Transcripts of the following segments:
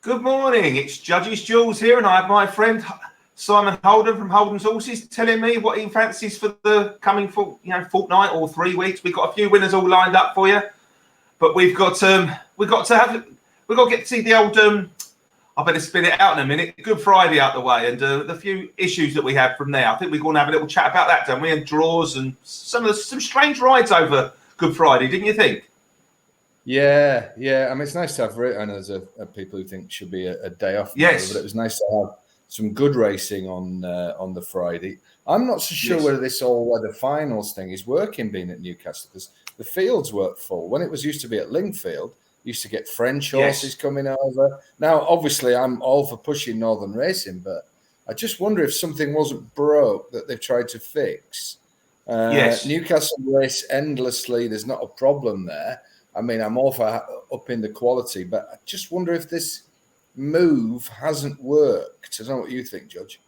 Good morning. It's Judges Jules here, and I have my friend Simon Holden from Holden's Horses telling me what he fancies for the coming fortnight or 3 weeks. We've got a few winners all lined up for you, but we've got to get to see the old. I better spin it out in a minute. Good Friday out the way, and the few issues that we have from there. I think we're going to have a little chat about that, don't we? And draws and some strange rides over Good Friday, didn't you think? Yeah. I mean, it's nice to have. I know there's people who think it should be a day off. Yes, but it was nice to have some good racing on the Friday. I'm not so sure whether this all-weather finals thing is working being at Newcastle, because the fields weren't full. When it was used to be at Lingfield, used to get French horses coming over. Now, obviously, I'm all for pushing Northern racing, but I just wonder if something wasn't broke that they've tried to fix. Newcastle race endlessly. There's not a problem there. I mean, I'm all for upping the quality, but I just wonder if this move hasn't worked. I don't know what you think, Judge.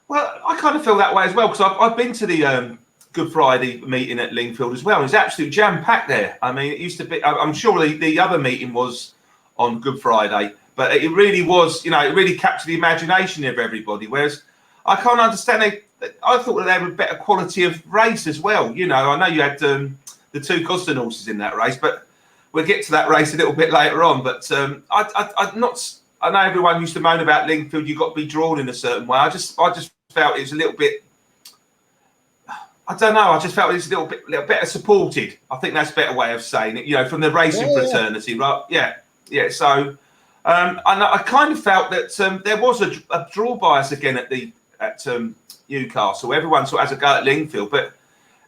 Well, I kind of feel that way as well, because I've been to the Good Friday meeting at Lingfield as well. It's absolutely jam-packed there. I mean, it used to be, I'm sure the other meeting was on Good Friday, but it really was, it really captured the imagination of everybody, whereas I can't understand, I thought that they were better quality of race as well. I know you had the two Coston horses in that race, but we'll get to that race a little bit later on. But I know everyone used to moan about Lingfield. You've got to be drawn in a certain way. I just felt it was a little bit. I don't know. I just felt it was a little better supported. I think that's a better way of saying it. From the racing fraternity, right? Yeah. So, and I kind of felt that there was a draw bias again at Newcastle. Everyone sort of has a go at Lingfield,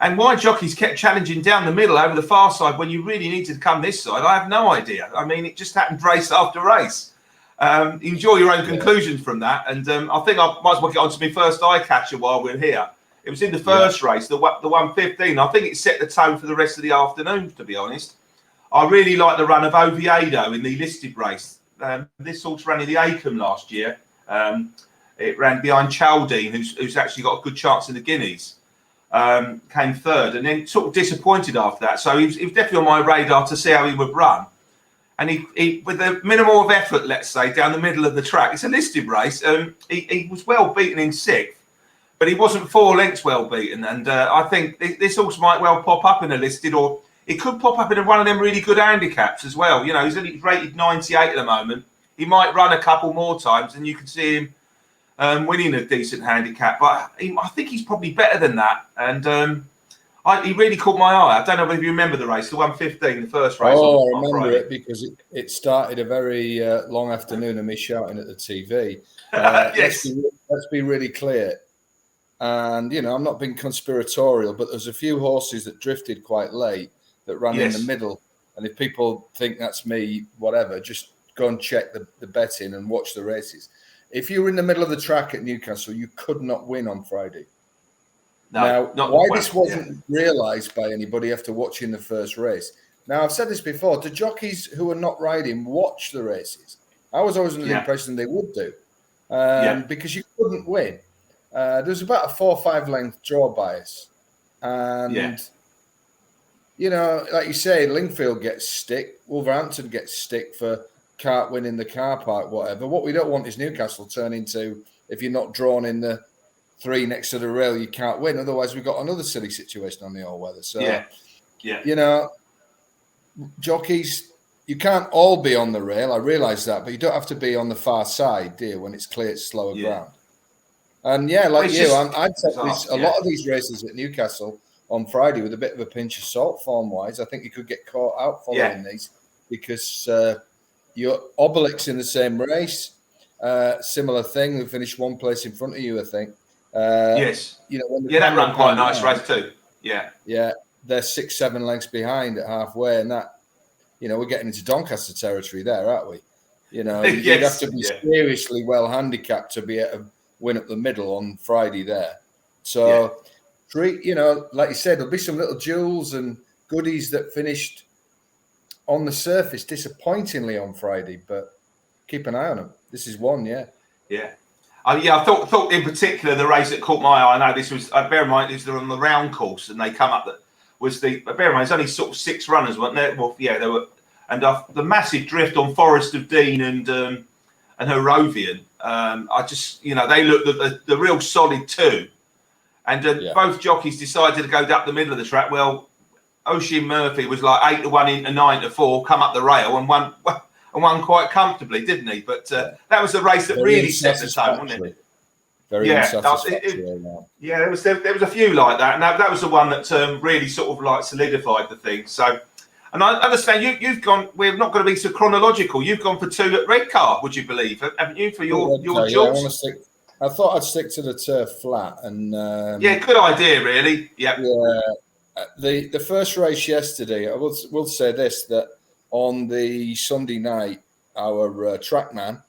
and why jockeys kept challenging down the middle over the far side when you really needed to come this side, I have no idea. I mean, it just happened race after race. Enjoy your own conclusions from that. And I think I might as well get on to my first eye catcher while we're here. It was in the first race, the 1:15. I think it set the tone for the rest of the afternoon, to be honest. I really like the run of Oviedo in the listed race. This horse ran in the Acomb last year. It ran behind Chaldine, who's actually got a good chance in the Guineas. Came third, and then sort of disappointed after that. So he was definitely on my radar to see how he would run. And he with a minimal of effort, let's say, down the middle of the track. It's a listed race. He was well beaten in sixth, but he wasn't 4 lengths well beaten. And I think this horse might well pop up in a listed, or it could pop up in one of them really good handicaps as well. He's only rated 98 at the moment. He might run a couple more times, and you can see him winning a decent handicap, but I think he's probably better than that. And he really caught my eye. I don't know whether you remember the race, the 1:15, the first race. Oh, I remember it, because it started a very long afternoon of me shouting at the TV. Yes. Let's be really clear. And, I'm not being conspiratorial, but there's a few horses that drifted quite late that ran in the middle. And if people think that's me, whatever, just go and check the betting and watch the races. If you were in the middle of the track at Newcastle, you could not win on Friday. Now, why this wasn't realised by anybody after watching the first race? Now, I've said this before. The jockeys who are not riding watch the races. I was always under the impression they would do, because you couldn't win. There was about a 4 or 5 length draw bias. And, like you say, Lingfield gets stick. Wolverhampton gets stick for can't win in the car park, whatever. What we don't want is Newcastle turn into, if you're not drawn in the 3 next to the rail, you can't win. Otherwise, we've got another silly situation on the all-weather. So, jockeys, you can't all be on the rail. I realise that, but you don't have to be on the far side, do you, when it's clear, it's slower ground. And, I'd say a lot of these races at Newcastle on Friday with a bit of a pinch of salt form-wise. I think you could get caught out following these, because your Obelix in the same race, similar thing. We finished 1 place in front of you, I think. Yes. That ran quite a nice race too. Yeah. They're 6-7 lengths behind at halfway, and that, we're getting into Doncaster territory there, aren't we? You'd have to be seriously well handicapped to be able to win up the middle on Friday there. So, like you said, there'll be some little jewels and goodies that finished on the surface disappointingly on Friday, but keep an eye on them. This is one, I thought in particular the race that caught my eye. I know this was, bear in mind, they're on the round course, and they come up, that was bear in mind, there's only sort of 6 runners, weren't there? Well, there were and the massive drift on Forest of Dean and Harrovian. I just, they looked at the real solid two, and both jockeys decided to go up the middle of the track. Well, Oisin Murphy was like 8-1 into 9-4, come up the rail and won quite comfortably, didn't he? But that was the race that really set the tone, wasn't it? Very unsatisfactory. Yeah, there was a few like that, and that was the one that really sort of like solidified the thing. So, and I understand you've gone. We're not going to be so chronological. You've gone for 2 at Redcar, would you believe? Haven't you for your jobs? I thought I'd stick to the turf flat, and good idea, really. Yeah. The first race yesterday, I will say this, that on the Sunday night, our trackman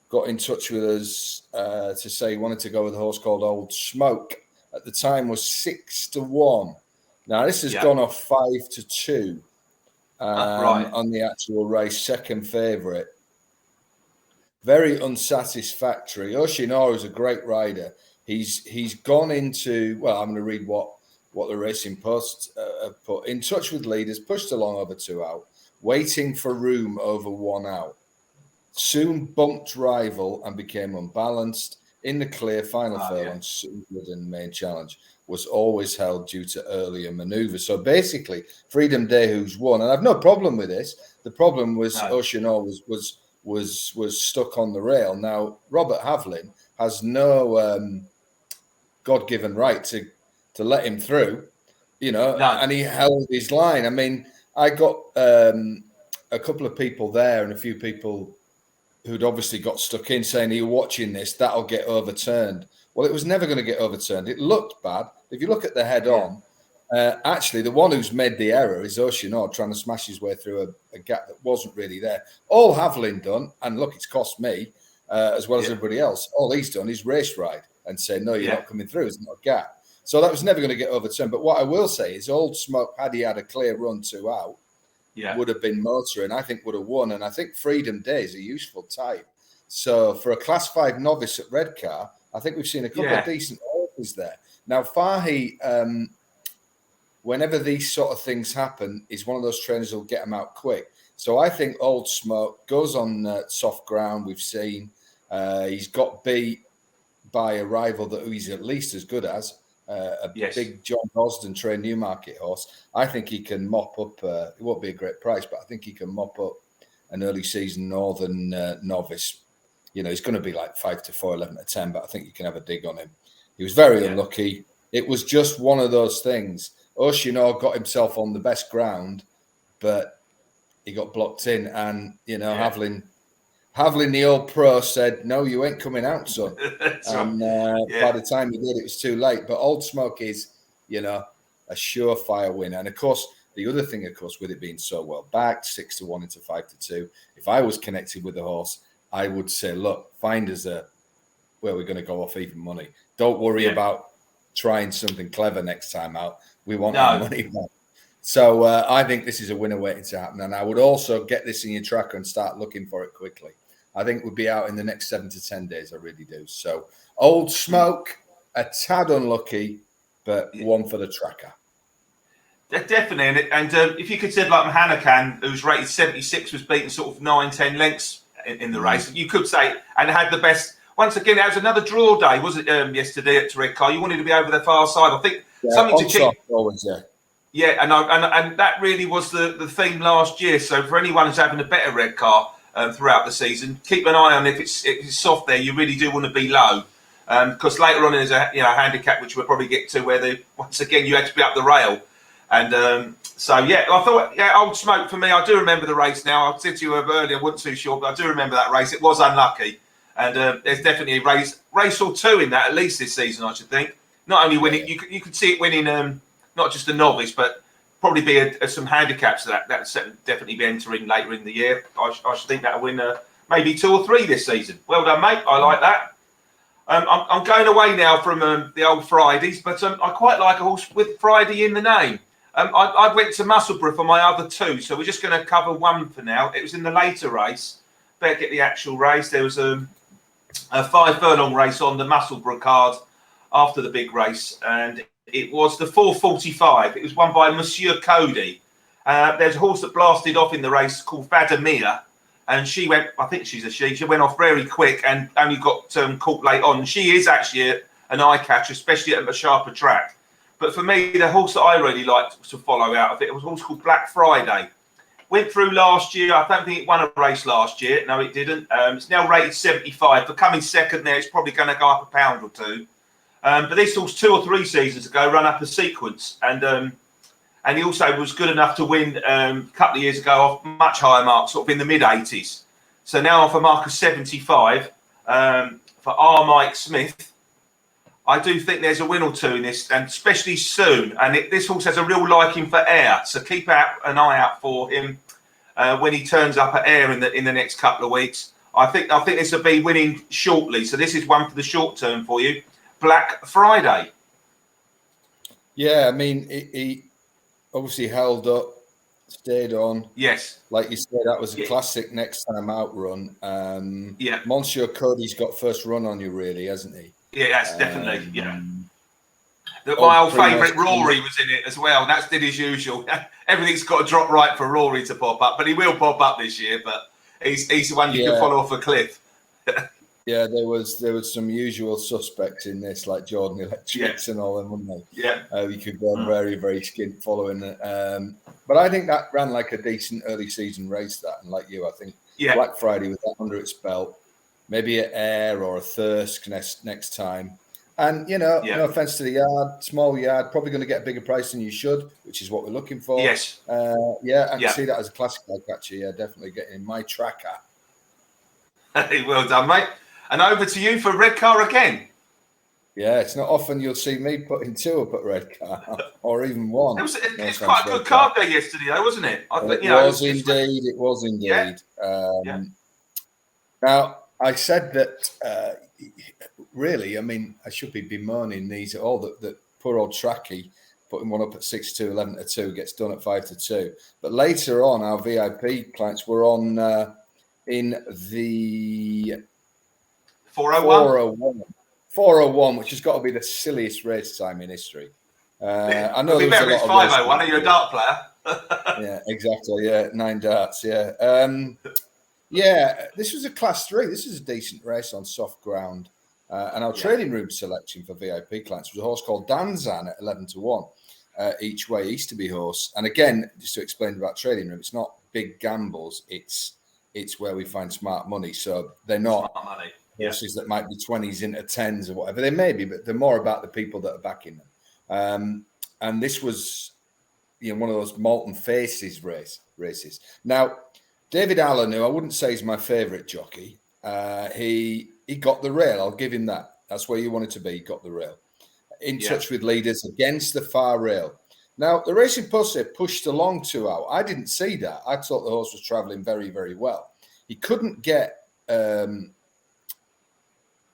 got in touch with us to say he wanted to go with a horse called Old Smoke. At the time was 6-1. Now this has gone off 5-2 on the actual race, second favourite. Very unsatisfactory. Oshinor is a great rider. He's gone into, well, I'm going to read what the Racing Post put. In touch with leaders, pushed along over 2 out, waiting for room over 1 out. Soon bumped rival and became unbalanced. In the clear, final furlong, Superwood and main challenge was always held due to earlier manoeuvres. So basically, Freedom Day, who's won, and I've no problem with this. The problem was Oceanor was stuck on the rail. Now Robert Havlin has no God-given right to let him through, and he held his line. I mean, I got a couple of people there and a few people who'd obviously got stuck in saying, "Are you watching this? That'll get overturned." Well, it was never going to get overturned. It looked bad. If you look at the head-on, actually, the one who's made the error is Oceanor trying to smash his way through a gap that wasn't really there. All Havlin done, and look, it's cost me as well as everybody else. All he's done is race ride and say, "No, you're not coming through. It's not a gap." So that was never going to get overturned. But what I will say is Old Smoke, had he had a clear run 2 out, would have been motoring, I think would have won. And I think Freedom Day is a useful type. So for a Class 5 novice at Redcar, I think we've seen a couple of decent horses there. Now, Fahy, whenever these sort of things happen, is one of those trainers who'll get them out quick. So I think Old Smoke goes on soft ground. We've seen he's got beat by a rival that he's at least as good as. Big John Gosden trained Newmarket horse. I think he can mop up. It won't be a great price, but I think he can mop up an early season Northern novice. He's going to be like 5-4, 11-10, but I think you can have a dig on him. He was very unlucky. It was just one of those things. Oceanor got himself on the best ground, but he got blocked in, and Havlin, the old pro, said, "No, you ain't coming out, son." And by the time he did, it was too late. But Old Smoke is, a surefire winner. And of course, the other thing, with it being so well backed, 6-1 into 5-2, if I was connected with the horse, I would say, look, find us where we're going to go off even money. Don't worry about trying something clever next time out. We want our money back. So I think this is a winner waiting to happen. And I would also get this in your tracker and start looking for it quickly. I think we'll be out in the next 7 to 10 days. I really do. So Old Smoke, a tad unlucky, but one for the tracker. Definitely. And if you consider like Mahanakan, who's rated 76, was beaten sort of 9-10 lengths in the race, you could say, and had the best. Once again, it was another draw day, was it, yesterday at Redcar? You wanted to be over the far side. I think something to keep. Always, Yeah, and that really was the theme last year. So for anyone who's having a better Redcar throughout the season, keep an eye on if it's soft there. You really do want to be low, because later on there's a handicap which we'll probably get to where once again you had to be up the rail, and I thought Old Smoke for me. I do remember the race now. I said to you earlier, I wasn't too sure, but I do remember that race. It was unlucky, and there's definitely a race or two in that at least this season. I should think not only winning, you could see it winning. Not just a novice, but probably be some handicaps that definitely be entering later in the year. I should think that'll win maybe 2 or 3 this season. Well done, mate. I like that. I'm going away now from the old Fridays, but I quite like a horse with Friday in the name. I went to Musselburgh for my other 2, so we're just going to cover one for now. It was in the later race. Better get the actual race. There was a 5 furlong race on the Musselburgh card after the big race, and it was the 4:45. It was won by Monsieur Cody, There's a horse that blasted off in the race called Vadamia, and she went, I think she's a she, she went off very quick and only got caught late on. She is actually an eye catcher, especially at a sharper track. But for me, the horse that I really liked to follow out of it was a horse called Black Friday. Went through last year. I don't think it won a race last year. No, it didn't. It's now rated 75. For coming second there, it's probably going to go up a pound or two. But this horse 2 or 3 seasons ago ran up a sequence, and he also was good enough to win a couple of years ago off much higher marks, sort of in the mid-80s. So now off a mark of 75 for R. Mike Smith. I do think there's a win or two in this, and especially soon. And this horse has a real liking for air, so keep an eye out for him when he turns up at air in the next couple of weeks. I think this will be winning shortly. So this is one for the short term for you, Black Friday. Yeah, I mean, he obviously held up, stayed on. Yes, like you said, that was a classic next time out run. Yeah, Monsieur Cody's got first run on you, really, hasn't he? Yeah, that's definitely, my old favourite Rory was in it as well. That's did his usual. Everything's got to drop right for Rory to pop up, but he will pop up this year. But he's the one you can follow off a cliff. Yeah, there was some usual suspects in this, like Jordan Electrics and all them, wasn't there? Yeah. You could go very, very skint following it. But I think that ran like a decent early season race, that. And like you, I think Black Friday with that under its belt, maybe an Air or a Thirsk next time. And, no offence to the yard, small yard, probably going to get a bigger price than you should, which is what we're looking for. Yes. I can see that as a classic eye catcher. Yeah, definitely getting in my tracker. Well done, mate. And over to you for Red Car again. Yeah, it's not often you'll see me putting 2 up at Red Car, or even 1. It's quite a good card there yesterday, though, wasn't it? It was indeed. Now, I said that, really, I mean, I should be bemoaning these at all, that poor old Tracky putting one up at 6-2, 11-2, gets done at 5-2. But later on, our VIP clients were on in the 401, which has got to be the silliest race time in history. I know there's a lot of 501. Are you a dart player? Yeah, exactly. Yeah, 9 darts. Yeah. This was a class 3. This is a decent race on soft ground. And our trading room selection for VIP clients was a horse called Danzan at 11-1 each way, Easterby horse. And again, just to explain about trading room, it's not big gambles. It's where we find smart money. So they're not horses that might be 20s into 10s or whatever. They may be, but they're more about the people that are backing them. And this was, one of those molten faces races. Now, David Allen, who I wouldn't say is my favourite jockey, he got the rail. I'll give him that. That's where you wanted to be. He got the rail. In touch with leaders against the far rail. Now, the Racing Post said pushed along 2 out. I didn't see that. I thought the horse was travelling very, very well. He couldn't get...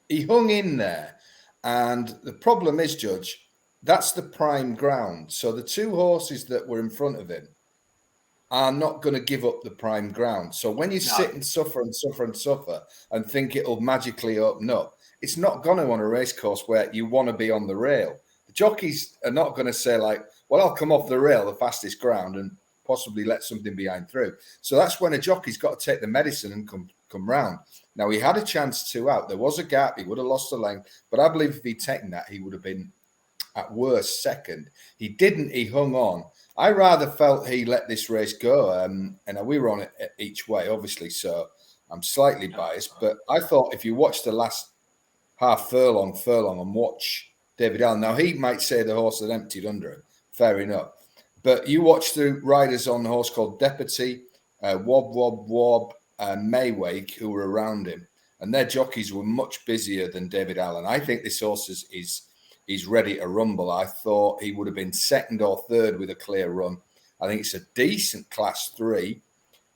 he hung in there. And the problem is, Judge, that's the prime ground. So the 2 horses that were in front of him are not going to give up the prime ground. So when you sit and suffer and think it'll magically open up, it's not going to on a race course where you want to be on the rail. The jockeys are not going to say like, well, I'll come off the rail, the fastest ground, and possibly let something behind through. So that's when a jockey's got to take the medicine and come round. Now, he had a chance 2 out. There was a gap. He would have lost the length. But I believe if he'd taken that, he would have been, at worst, second. He didn't. He hung on. I rather felt he let this race go. And we were on it each way, obviously, so I'm slightly biased. But I thought if you watch the last half furlong and watch David Allen, now he might say the horse had emptied under him. Fair enough. But you watch the riders on the horse called Deputy, Wob, and Maywake, who were around him. And their jockeys were much busier than David Allen. I think this horse is ready to rumble. I thought he would have been second or third with a clear run. I think it's a decent class 3.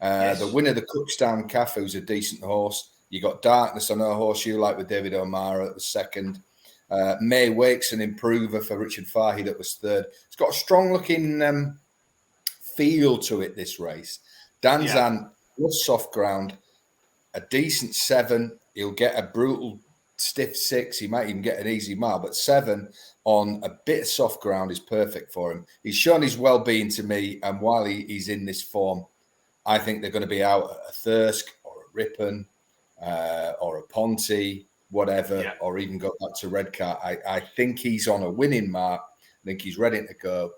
The winner, the Cookstown Calf, who's a decent horse. You got Darkness on her horse you like with David O'Mara at the second. May Wake's an improver for Richard Fahey that was third. It's got a strong looking feel to it, this race. Danzan loves soft ground, a decent 7. He'll get a brutal stiff 6, he might even get an easy mile, but 7 on a bit of soft ground is perfect for him. He's shown his well-being to me, and while he's in this form, I think they're going to be out at a Thirsk or a Ripon or a Ponty, whatever, or even go back to Redcar. I think he's on a winning mark. I think he's ready to go.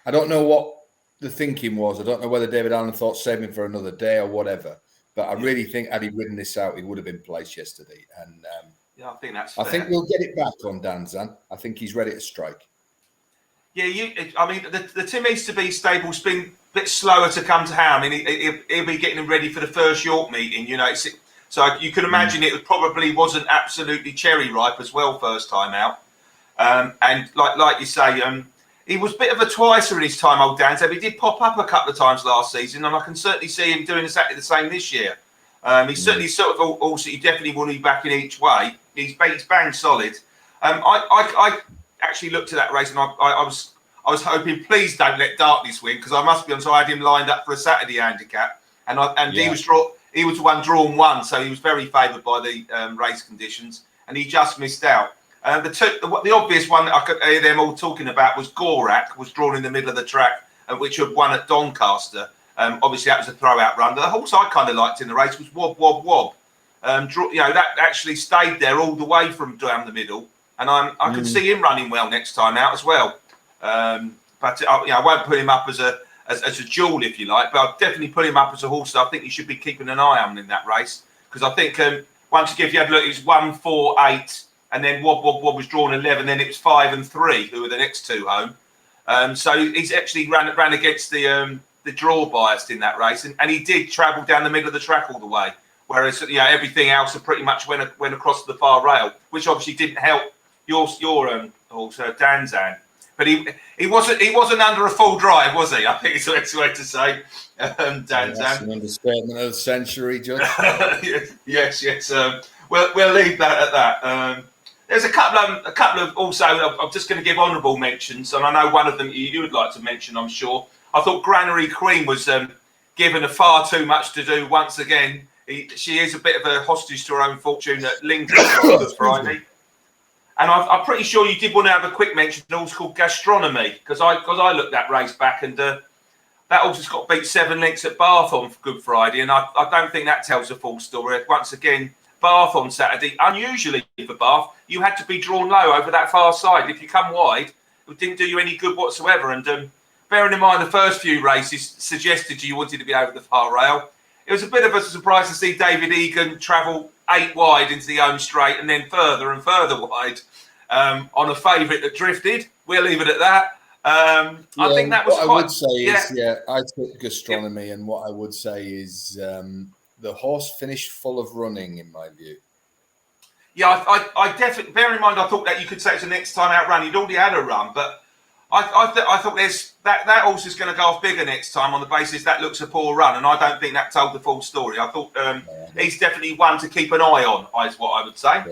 I don't know what the thinking was. I don't know whether David Allen thought saving for another day or whatever. But I really think had he ridden this out, he would have been placed yesterday. And I think that's fair. I think we'll get it back on Danzan. I think he's ready to strike. Yeah, I mean, the Tim Easterby stable's been a bit slower to come to hand. I mean, he'll be getting him ready for the first York meeting, you know. So you can imagine it probably wasn't absolutely cherry ripe as well first time out. And like you say, he was a bit of a twicer in his time, old Dan. So he did pop up a couple of times last season, and I can certainly see him doing exactly the same this year. He's certainly sort of also, he definitely will be back in each way. He's bang solid. I actually looked at that race, and I was hoping, please don't let Darkness win, because I must be honest, I had him lined up for a Saturday handicap, and he was the one drawn 1, so he was very favoured by the race conditions, and he just missed out. The obvious one that I could hear them all talking about was Gorak, was drawn in the middle of the track, which had won at Doncaster. Obviously, that was a throw-out run. The horse I kind of liked in the race was Wob Wob Wob. That actually stayed there all the way from down the middle, and I could see him running well next time out as well. But I won't put him up as a jewel, if you like, but I'll definitely put him up as a horse that I think you should be keeping an eye on in that race, because I think once again, if you had a look, it was 1, 4, 8. And then Wob Wob Wob was drawn 11. Then it was 5 and 3, who were the next two home. So he's actually ran against the draw biased in that race, and he did travel down the middle of the track all the way. Whereas everything else pretty much went across to the far rail, which obviously didn't help your horse Danzan. But he wasn't under a full drive, was he? I think it's the best way to say Danzan. That's an understatement of the century, Judge. Yes. We'll leave that at that. There's a couple of also. I'm just going to give honourable mentions, and I know one of them you would like to mention, I'm sure. I thought Granary Queen was given a far too much to do once again. She is a bit of a hostage to her own fortune at Lincoln on Good Friday. And I'm pretty sure you did want to have a quick mention of a horse called Gastronomy, because I looked that race back, and that horse has got beat 7 lengths at Bath on Good Friday, and I don't think that tells a full story. Once again, Bath on Saturday, unusually for Bath, you had to be drawn low over that far side. If you come wide, it didn't do you any good whatsoever. And bearing in mind the first few races suggested you wanted to be over the far rail, it was a bit of a surprise to see David Egan travel 8 wide into the home straight and then further and further wide on a favourite that drifted. We'll leave it at that. I think that was what quite... I would say is, I took Gastronomy, and what I would say is the horse finished full of running, in my view. Yeah, I definitely, bear in mind, I thought that you could say it's the next time out run. He'd already had a run, but I thought there's that horse is going to go off bigger next time on the basis that looks a poor run, and I don't think that told the full story. I thought he's definitely one to keep an eye on, is what I would say.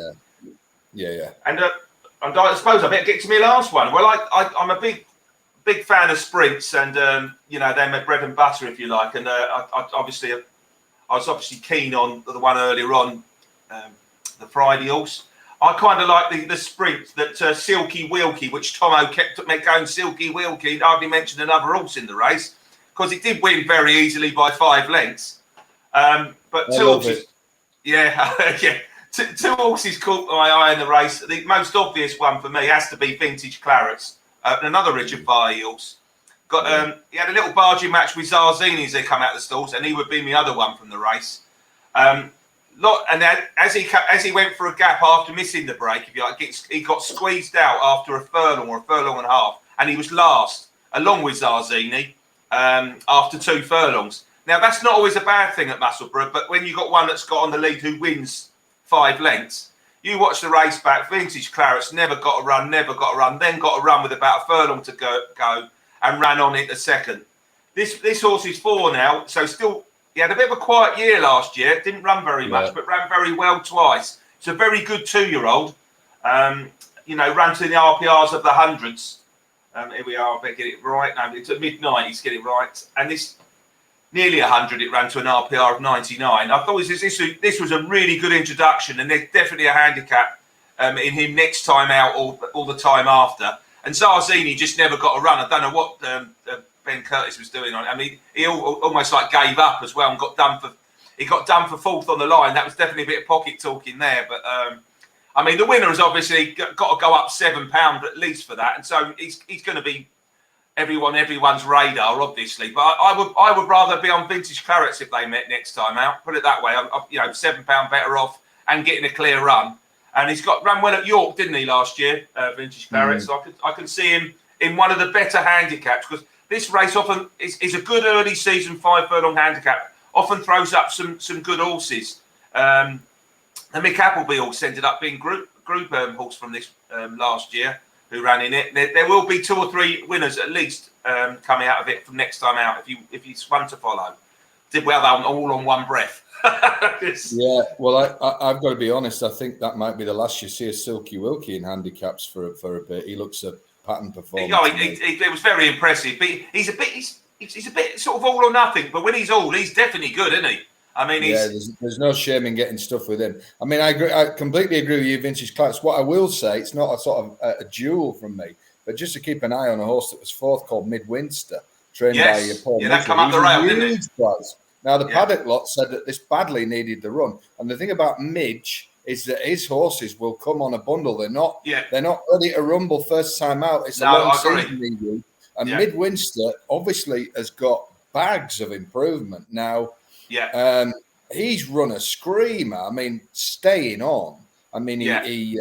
Yeah. And I suppose I better get to my last one. Well, I'm a big fan of sprints, and they're my bread and butter, if you like. And I was obviously keen on the one earlier on, the Friday horse. I kind of like the sprint that Silky Wilkie, which Tomo kept going Silky Wilkie. Hardly mentioned another horse in the race, because it did win very easily by 5 lengths. But two horses, two horses caught my eye in the race. The most obvious one for me has to be Vintage Clarets, another Richard Fahey horse. He had a little barging match with Zarzini as they come out the stalls, and he would be my other one from the race. And then as he went for a gap after missing the break, if you like, he got squeezed out after a furlong or a furlong and a half, and he was last, along with Zarzini, after 2 furlongs. Now, that's not always a bad thing at Musselburgh, but when you've got one that's got on the lead who wins 5 lengths, you watch the race back, Vintage Clarets never got a run, then got a run with about a furlong to go and ran on it a second. This horse is 4 now, so still... He had a bit of a quiet year last year. Didn't run very much, but ran very well twice. It's a very good 2-year-old. Ran to the RPRs of the hundreds. Here we are. I better get it right. No, it's at mid-90s. Get it right. And nearly 100. It ran to an RPR of 99. I thought this was a really good introduction, and there's definitely a handicap in him next time out or the time after. And Zarzini just never got a run. I don't know what Ben Curtis was doing on it. I mean, he almost like gave up as well and got done for fourth on the line. That was definitely a bit of pocket talking there. But I mean, the winner has obviously got to go up £7 at least for that, and so he's going to be everyone's radar, obviously. But I would rather be on Vintage Clarets if they met next time out. Put it that way. £7 better off and getting a clear run. And he's ran well at York, didn't he, last year, Vintage Clarets? So I can see him in one of the better handicaps, because this race often is a good early season 5 furlong handicap. Often throws up some good horses. And Mick Appleby also ended up being group horse from this last year, who ran in it. There will be 2 or 3 winners at least coming out of it from next time out if he's one to follow. Did well all on one breath. Yeah, well, I've got to be honest. I think that might be the last you see of Silky Wilkie in handicaps for a bit. He looks a pattern performer. It was very impressive. But he's a bit sort of all or nothing. But when he's all, he's definitely good, isn't he? I mean, there's no shame in getting stuff with him. I mean, I completely agree with you, Vintage Clarets. What I will say, it's not a sort of a duel from me, but just to keep an eye on a horse that was 4th called Midwinster, trained by Paul. Yeah, that come up the rail, didn't it? Now, the paddock lot said that this badly needed the run. And the thing about Midge is that his horses will come on a bundle. They're not ready to rumble first time out. It's a long season. And Midwinster obviously has got bags of improvement. Now, he's run a screamer. I mean, staying on. I mean, he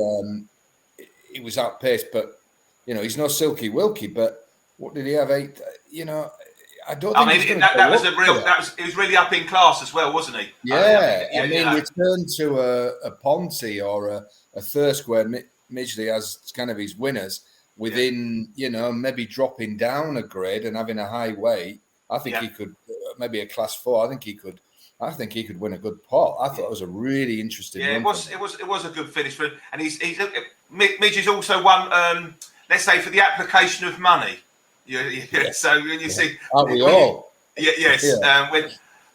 was outpaced, but, he's no Silky Wilkie. But what did he have? 8, I don't think he was really up in class as well, wasn't he? Yeah, I mean, return to a Ponty or a Thirsk where Midgley has kind of his winners within, maybe dropping down a grade and having a high weight. I think he could, maybe a class 4. I think he could win a good pot. I thought it was a really interesting. Yeah, it was a good finish for him, and Midge has also won. Let's say for the application of money. Yeah. So when you see, aren't we all? Yes.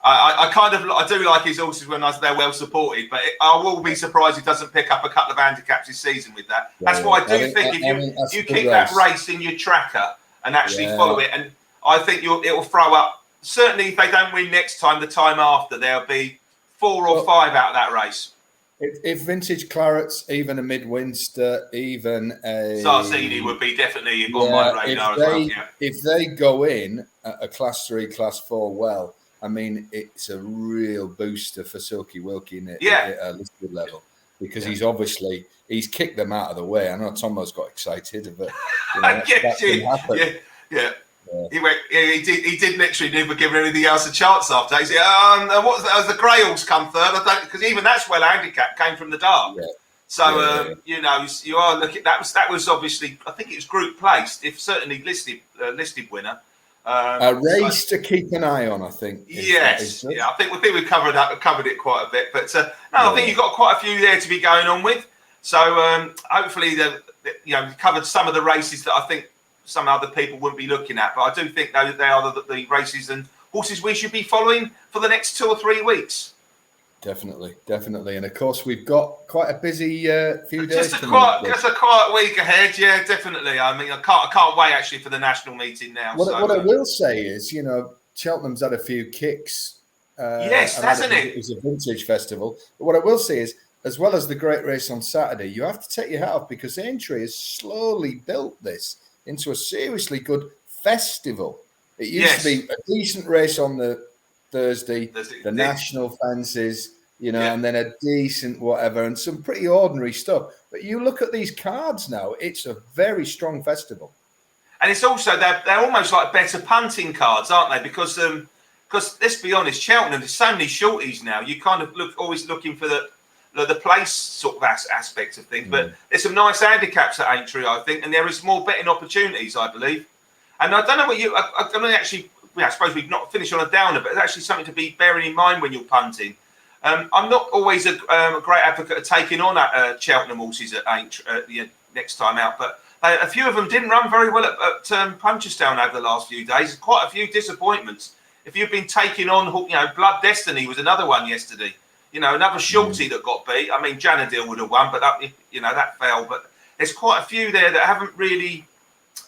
I do like his horses when they're well supported, but I will be surprised he doesn't pick up a couple of handicaps this season with that. That's why I do think if you keep that race in your tracker and actually follow it, and I think it will throw up. Certainly, if they don't win next time, the time after there'll be 4 or 5 out of that race. If Vintage Clarets, even a Midwinster, even a Zarzini would be definitely on my radar as well. Yeah. If they go in at a class 3, class 4, well, I mean, it's a real booster for Silky Wilkie at a listed level, because he's kicked them out of the way. I know Tomo's got excited, but that can happen. Yeah. He did literally never give anything else a chance after that. He said, what's that? As the Grails come third, because even that's well handicapped, came from the dark. Yeah. So you are looking. That was obviously, I think it was group placed, if certainly listed winner. A race to keep an eye on, I think. Yes, I think we covered it quite a bit, but I think you've got quite a few there to be going on with. So hopefully, you've covered some of the races that I think some other people wouldn't be looking at, but I do think they are the races and horses we should be following for the next 2 or 3 weeks. Definitely. And of course, we've got quite a busy few days. Just a quiet week ahead. Yeah, definitely. I mean, I can't wait actually for the national meeting now. What I will say is, Cheltenham's had a few kicks. Yes, hasn't it? It was a vintage festival. But what I will say is, as well as the great race on Saturday, you have to take your hat off, because Aintree has slowly built this into a seriously good festival. It used to be a decent race on the Thursday, the national fences, and then a decent whatever, and some pretty ordinary stuff. But you look at these cards now, it's a very strong festival. And it's also, they're almost like better punting cards, aren't they? Because let's be honest, Cheltenham, there's so many shorties now. You kind of always looking for the place sort of aspect of things. But there's some nice handicaps at Aintree, I think, and there is more betting opportunities, I believe. And I don't know what I suppose we've not finished on a downer, but it's actually something to be bearing in mind when you're punting. I'm not always a great advocate of taking on Cheltenham horses at Aintree next time out, but a few of them didn't run very well at Punchestown over the last few days. Quite a few disappointments if you've been taking on, Blood Destiny was another one yesterday. Another shorty that got beat. I mean, Janadil would have won, but that fell. But there's quite a few there that haven't really,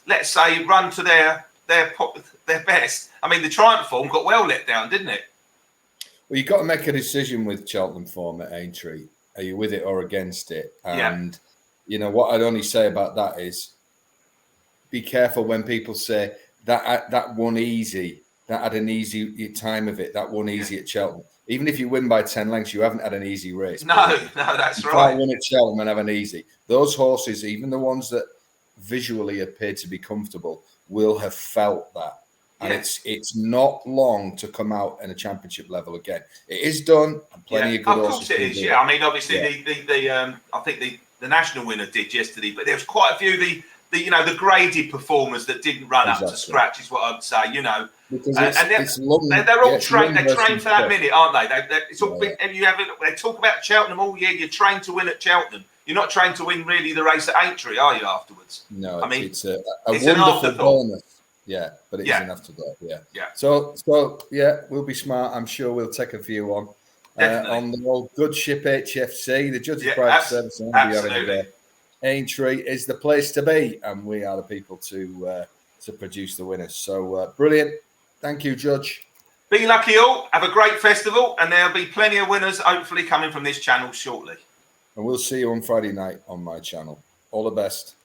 let's say, run to their best. I mean, the Triumph form got well let down, didn't it? Well, you've got to make a decision with Cheltenham form at Aintree. Are you with it or against it? And, what I'd only say about that is be careful when people say that won easy, that had an easy time of it, that won easy at Cheltenham. Even if you win by 10 lengths, you haven't had an easy race. No, that's you right. can't win at Cheltenham and have an easy. Those horses, even the ones that visually appear to be comfortable, will have felt that. And it's not long to come out in a championship level again. It is done. And plenty of good horses. Of course it is. Yeah, I mean, obviously I think the national winner did yesterday, but there was quite a few the graded performers that didn't run up to scratch, is what I'd say. Because they're all trained. They're trained for that minute, aren't they? It's all been, they talk about Cheltenham all year. You're trained to win at Cheltenham. You're not trained to win really the race at Aintree, are you? Afterwards, no. I mean, it's a wonderful bonus. Yeah, but it's an afterthought. Yeah. So we'll be smart. I'm sure we'll take a few on the old good ship HFC, the Judges Private Service. Absolutely. Aintree is the place to be, and we are the people to produce the winners. So brilliant. Thank you, Judge. Be lucky all. Have a great festival, and there'll be plenty of winners hopefully coming from this channel shortly. And we'll see you on Friday night on my channel. All the best.